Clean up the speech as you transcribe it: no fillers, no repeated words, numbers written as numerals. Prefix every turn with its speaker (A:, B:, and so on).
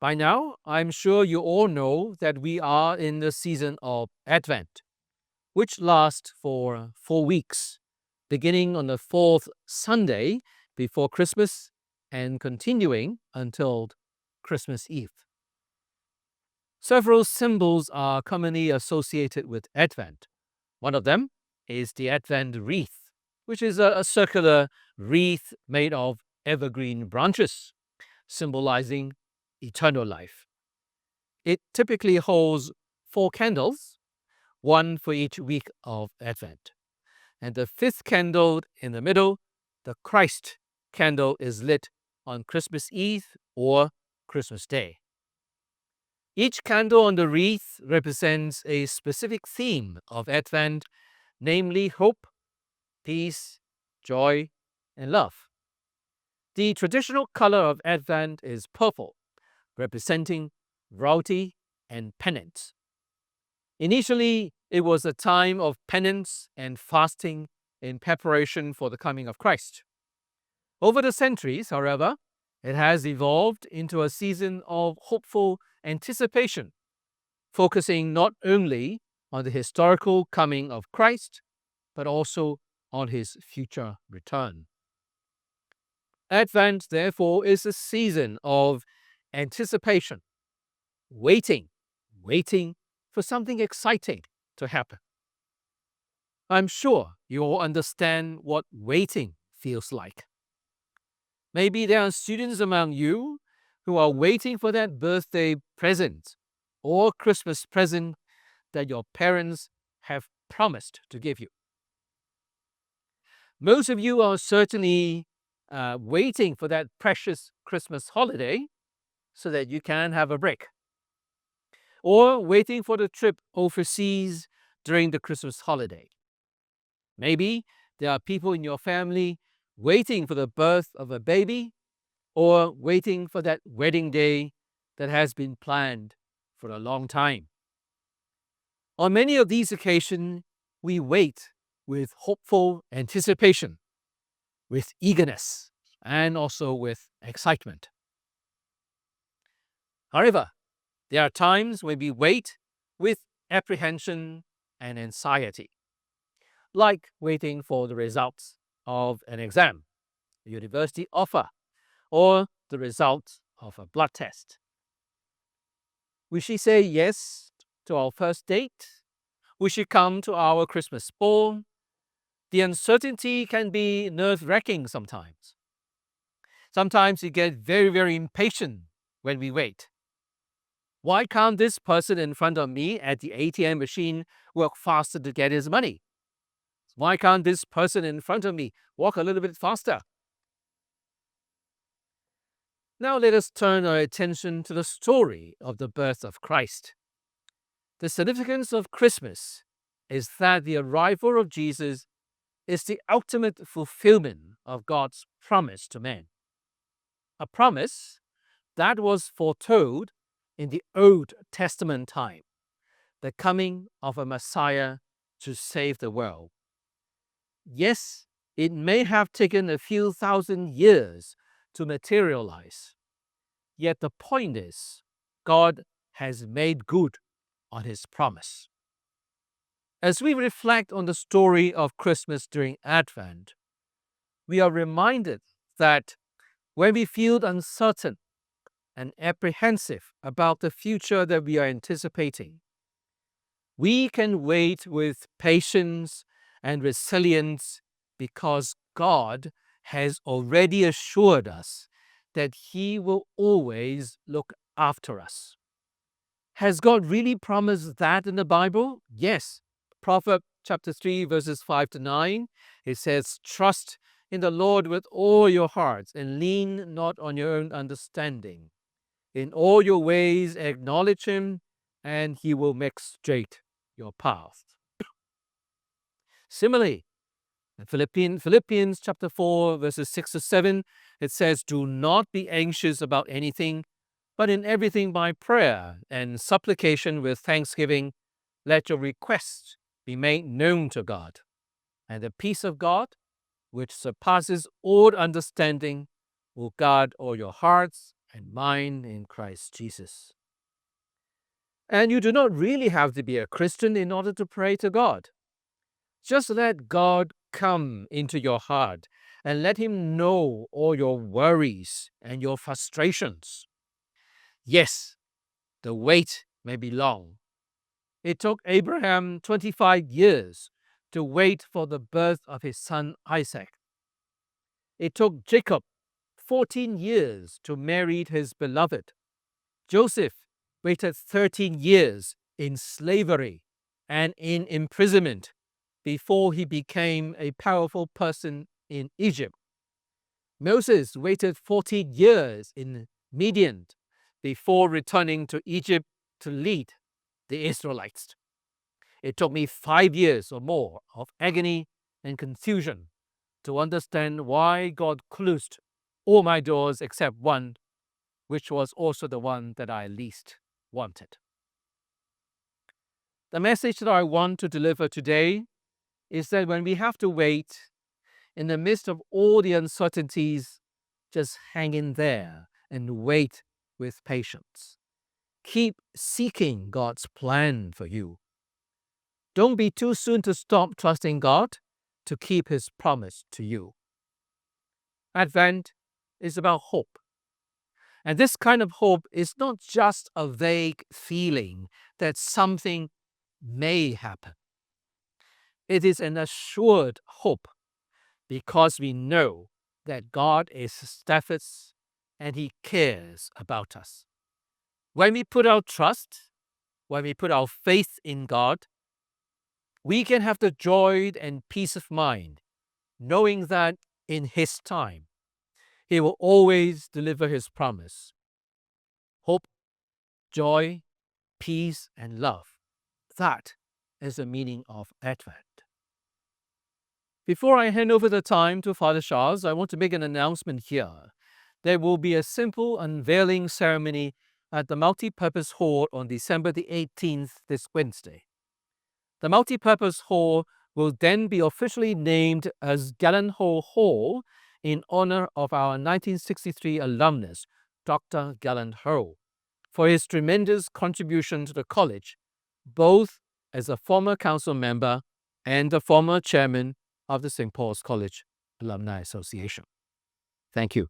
A: By now, I'm sure you all know that we are in the season of Advent, which lasts for 4 weeks, beginning on the fourth Sunday before Christmas and continuing until Christmas Eve. Several symbols are commonly associated with Advent. One of them is the Advent wreath, which is a circular wreath made of evergreen branches, symbolizing eternal life. It typically holds 4 candles, one for each week of Advent. And the fifth candle in the middle, the Christ candle, is lit on Christmas Eve or Christmas Day. Each candle on the wreath represents a specific theme of Advent, namely hope, peace, joy, and love. The traditional color of Advent is purple, representing royalty and penance. Initially, it was a time of penance and fasting in preparation for the coming of Christ. Over the centuries, however, it has evolved into a season of hopeful anticipation, focusing not only on the historical coming of Christ, but also on his future return. Advent, therefore, is a season of anticipation, waiting for something exciting to happen. I'm sure you all understand what waiting feels like. Maybe there are students among you who are waiting for that birthday present or Christmas present that your parents have promised to give you. Most of you are certainly waiting for that precious Christmas holiday so that you can have a break, or waiting for the trip overseas during the Christmas holiday. Maybe there are people in your family waiting for the birth of a baby, or waiting for that wedding day that has been planned for a long time. On many of these occasions, we wait with hopeful anticipation, with eagerness, and also with excitement. However, there are times when we wait with apprehension and anxiety, like waiting for the results of an exam, a university offer, or the results of a blood test. Will she say yes to our first date? Will she come to our Christmas ball? The uncertainty can be nerve-wracking sometimes. Sometimes we get very, very impatient when we wait. Why can't this person in front of me at the ATM machine work faster to get his money? Why can't this person in front of me walk a little bit faster? Now let us turn our attention to the story of the birth of Christ. The significance of Christmas is that the arrival of Jesus is the ultimate fulfillment of God's promise to man. A promise that was foretold in the Old Testament time, the coming of a Messiah to save the world. Yes, it may have taken a few thousand years to materialize. Yet the point is, God has made good on his promise. As we reflect on the story of Christmas during Advent, we are reminded that when we feel uncertain and apprehensive about the future that we are anticipating, we can wait with patience and resilience because God has already assured us that he will always look after us. Has God really promised that in the Bible? Yes. Proverbs chapter 3, verses 5 to 9, it says, "Trust in the Lord with all your hearts and lean not on your own understanding. In all your ways acknowledge him, and he will make straight your path." Similarly, in Philippians chapter 4, verses 6 to 7, it says, "Do not be anxious about anything, but in everything by prayer and supplication with thanksgiving, let your requests be made known to God. And the peace of God, which surpasses all understanding, will guard all your hearts and mine in Christ Jesus. And you do not really have to be a Christian in order to pray to God. Just let God come into your heart and let Him know all your worries and your frustrations. Yes, the wait may be long. It took Abraham 25 years to wait for the birth of his son Isaac. It took Jacob 14 years to marry his beloved. Joseph waited 13 years in slavery and in imprisonment before he became a powerful person in Egypt. Moses waited 14 years in Midian before returning to Egypt to lead the Israelites. It took me 5 years or more of agony and confusion to understand why God closed all my doors except one, which was also the one that I least wanted. The message that I want to deliver today is that when we have to wait, in the midst of all the uncertainties, just hang in there and wait with patience. Keep seeking God's plan for you. Don't be too soon to stop trusting God to keep His promise to you. Advent is about hope. And this kind of hope is not just a vague feeling that something may happen. It is an assured hope because we know that God is steadfast and He cares about us. When we put our trust, when we put our faith in God, we can have the joy and peace of mind, knowing that in His time, He will always deliver His promise. Hope, joy, peace, and love. That is the meaning of Advent. Before I hand over the time to Father Charles, I want to make an announcement here. There will be a simple unveiling ceremony at the Multipurpose Hall on December the 18th, this Wednesday. The Multipurpose Hall will then be officially named as Gyllenhaal Hall in honor of our 1963 alumnus, Dr. Gyllenhaal, for his tremendous contribution to the college, both as a former council member and the former chairman of the St. Paul's College Alumni Association. Thank you.